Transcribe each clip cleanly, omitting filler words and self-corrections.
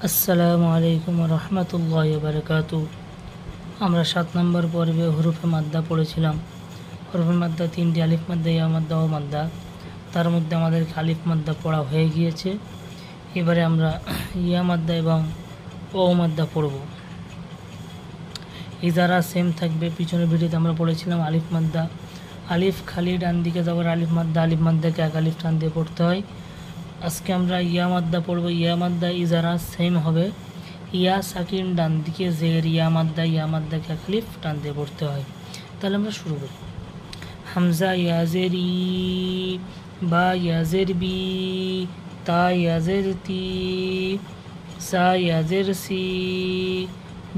আসসালামু আলাইকুম রহমতুল্লাহ বারকাতু। আমরা 7 নম্বর পর্বে হুরুফে মাদ্দা পড়েছিলাম। হুরুফে মাদ্দা 3টি, আলিফ মাদ্দা, ইয়া মাদ্দা, ও মাদ্দা। তার মধ্যে আমাদের আলিফ মাদ্দা পড়া হয়ে গিয়েছে। এবারে আমরা ইয়া মাদ্দা এবং ও মাদ্দা পড়ব। ইজারা সেম থাকবে, পিছনের ভিডিওতে আমরা পড়েছিলাম আলিফ মাদ্দা। আলিফ খালি ডান দিকে যাবার আলিফ মাদ্দাকে এক আলিফ টান দিয়ে পড়তে হয়। আজকে আমরা ইয়া মাদ্দা পড়ব। ইয়া মাদ্দা ইজারা সেম হবে। ইয়া সাকিন ডান দিকে জের, ইয়া মাদ্দাকে এক আলিফ টান দিয়ে পড়তে হয়। তাহলে আমরা শুরু করি। হামজা ইয়াজের ই, বা ইয়াজের বি, তা ইয়াজের তি, সা ইয়াজের সি,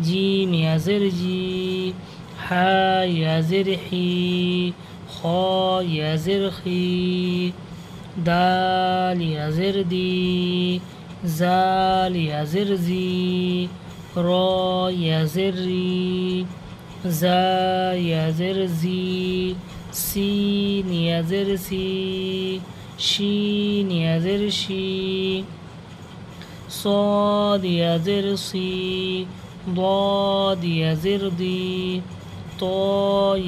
জিম ইয়াজের জি, হা ইয়াজের হি, খ ইয়াজের খি, দাল ইয়াজের দি, জাল ইয়াজের জি, র ইয়াজের রি, জা ইয়াজের জি, সিন ইয়াজের সি, শিন ইয়াজের শি, صاد ইয়াজের সি, ضاد ইয়াজের দি, ত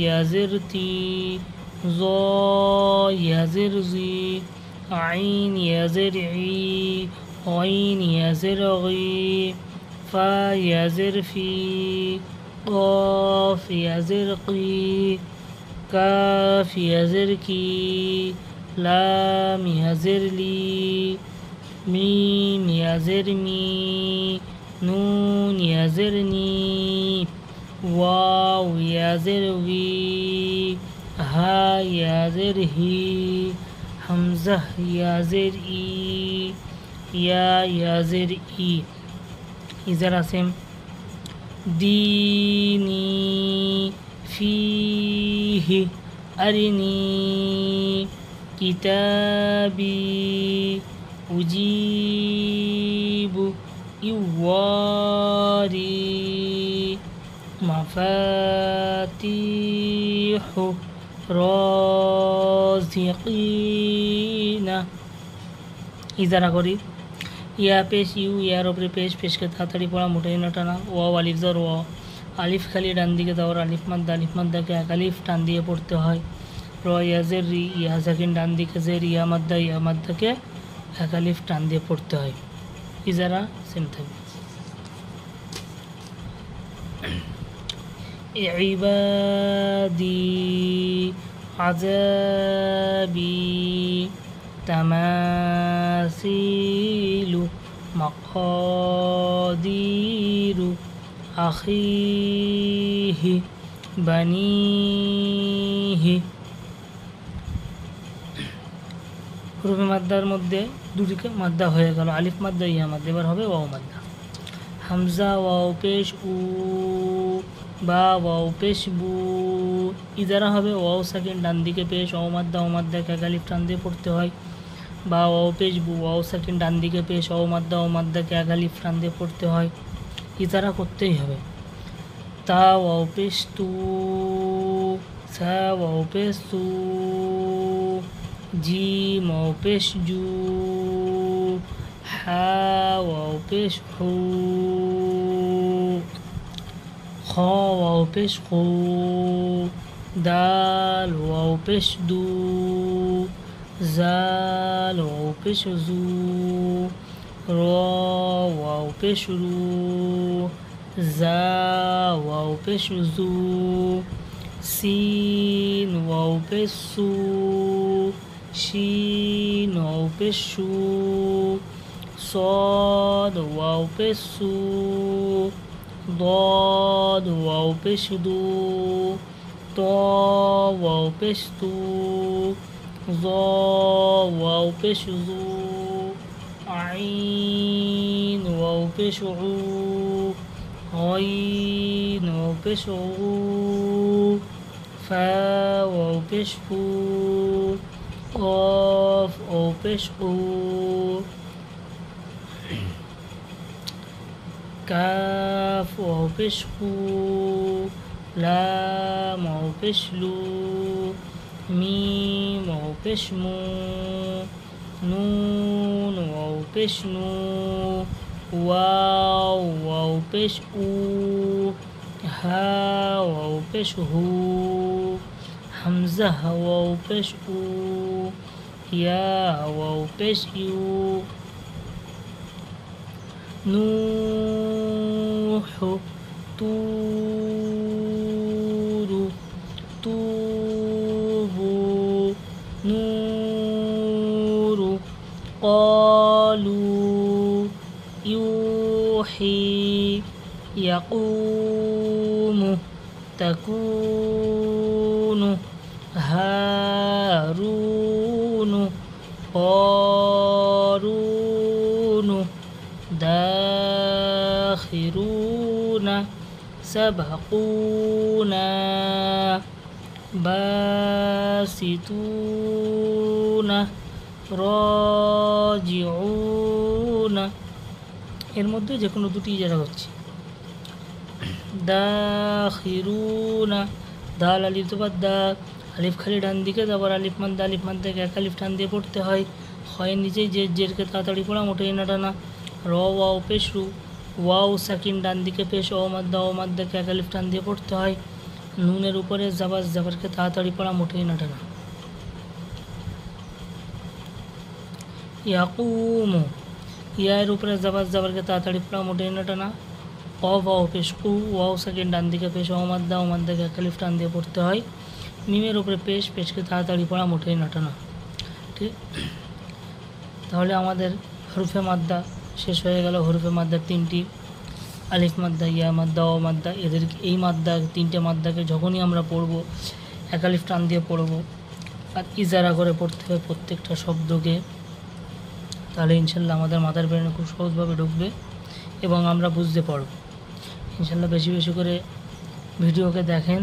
ইয়াজের তি, জ ইয়াজের জি, আইন ইয়াজের ই, আইন ইয়াজের গি, ফা ইয়াজের ফি, قاف ইয়াজের কি, কাফ ইয়াজের কি, লাম ইয়াজের লি, মিম ইয়াজের মি, নুন ইয়াজের নি, ওয়াও ইয়াজের উই, হা ইয়াজের হি, হামজা ইয়াজের ই, ইয়া ইয়াজের ই। ইজারা সেম। দীনি ফিহি আরিনি, কিতাবি উজিবু ইওয়ারি, মাফাতিহু রাজিকিনা। ইজারা করি। ইয়া পেশ ইউ, ইয়ার ওপরে পেশ, পেশকে তাড়াতাড়ি পড়া, মোটাই না টানা। ওয়াও আলিফ জর ওয়া, আলিফ খালি ডান দিকে যাওয়ার আলিফ মাদ্দাকে এক আলিফ টান দিয়ে পড়তে হয়। র ইয়াজের রি, ইয়া সাকিন ডান দিকে জের, ইয়া মাদ্দাকে এক আলিফ টান দিয়ে পড়তে হয়। ইজারা সেম থাকবে। ইবাদি আযাবি তামাসিলু মাকাদিরু আখিহি বানিহি। হুরুফে মাদ্দার মধ্যে দুটিকে মাদ্দা হয়ে গেল, আলিফ মাদ্দা, ইয়া মাদ্দা। এবার হবে ওয়াও মাদ্দা। হামজা ওয়াও পেশ উ, বা ওয়াও পেশ বু। ইজারা হবে ওয়াও সাকিন ডান দিকে পেশ, ও মাদ্দাকে এক আলিফ টান দিয়ে পড়তে হয়। বা ওয়াও পেশ বু, ওয়াও সাকিন ডান দিকে পেশ, ও মাদ্দাকে এক আলিফ টান দিয়ে পড়তে হয়। ইজারা করতেই হবে। তা ওয়াও পেশ তু, সা ওয়াও পেশ তু, জিম ওয়াও পেশ জু, হা ওয়াও পেশ হু, খ ওয়াও পেশ খু, দাল ওয়াও পেশ দু, জাল ওয়াও পেশ জু, র ওয়াও পেশ রু, জা ওয়াও পেশ জু, সিন ওয়াও পেশ সু, শিন ওয়াও পেশ শু, صاد ওয়াও পেশ সু, ضاد ওয়াও পেশ দু, ত ওয়াও পেশ তু, জ ওয়াও পেশ জু, আইন ওয়াও পেশ উ, আইন ওয়াও পেশ উ, ফা ওয়াও পেশ ফু, قاف ওয়াও পেশ উ, কাফ ওয়াও পেশ কু, লাম ওয়াও পেশ লু, মিম ওয়াও পেশ মু, নুন ওয়াও পেশ নু, ওয়াও ওয়াও পেশ উ, হা ওয়াও পেশ হু, হামজা ওয়াও পেশ উ, ইয়া ওয়াও পেশ ইউ, নূহ তুরু, তুবু, নূরু, قالوا يوحي يقوم تكون هارون قارون داخرون سبقونا باسطون রাজিউনা, এর মধ্যে যে কোনো দুটি ইজারা হচ্ছে। দাখিরুনা, দাল আলিফ জবর দা, আলিফ খালি ডান দিকে যাবার আলিফ মাদ্দা এক আলিফ টান দিয়ে পড়তে হয়। হয় নিচেই জেরকে তাড়াতাড়ি পড়া, মোটেই না টানা। র ওয়াও পেশ রু, ওয়াও সাকিন ডান দিকে পেশ ও মাদ্দাকে এক আলিফ টান দিয়ে পড়তে হয়। নুনের উপরে জাবারকে তাড়াতাড়ি পড়া, মোটেই না টানা। ইয়াকুমু, ইয়ার উপরে জাবারকে তাড়াতাড়ি পড়া, মোটেই না টানা। কফ ওয়াও পেশ কু, ওয়াও সেকেন্ড ডান দিকে পেশ ও মাদ্দাকে এক আলিফ টান দিয়ে পড়তে হয়। মিমের উপরে পেশকে তাড়াতাড়ি পড়া, মোটেই না টানা। ঠিক, তাহলে আমাদের হরফে মাদ্দা শেষ হয়ে গেল। হরফে মাদ্দার তিনটি, আলিফ মাদ্দা, ইয়া মাদ্দা, ও মাদ্দা। এদেরকে এই তিনটে মাদ্দাকে যখনই আমরা পড়ব এক আলিফ টান দিয়ে পড়ব আর ইজারা করে পড়তে হবে প্রত্যেকটা শব্দকে। তাহলে ইনশাল্লাহ আমাদের মাথার ব্রেনে খুব সহজভাবে ঢুকবে এবং আমরা বুঝতে পারব। ইনশাল্লাহ বেশি বেশি করে ভিডিওকে দেখেন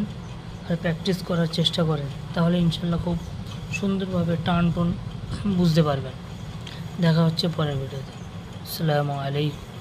আর প্র্যাকটিস করার চেষ্টা করেন, তাহলে ইনশাল্লাহ খুব সুন্দরভাবে টান বুঝতে পারবেন। দেখা হচ্ছে পরের ভিডিওতে। আসসালামু আলাইকুম।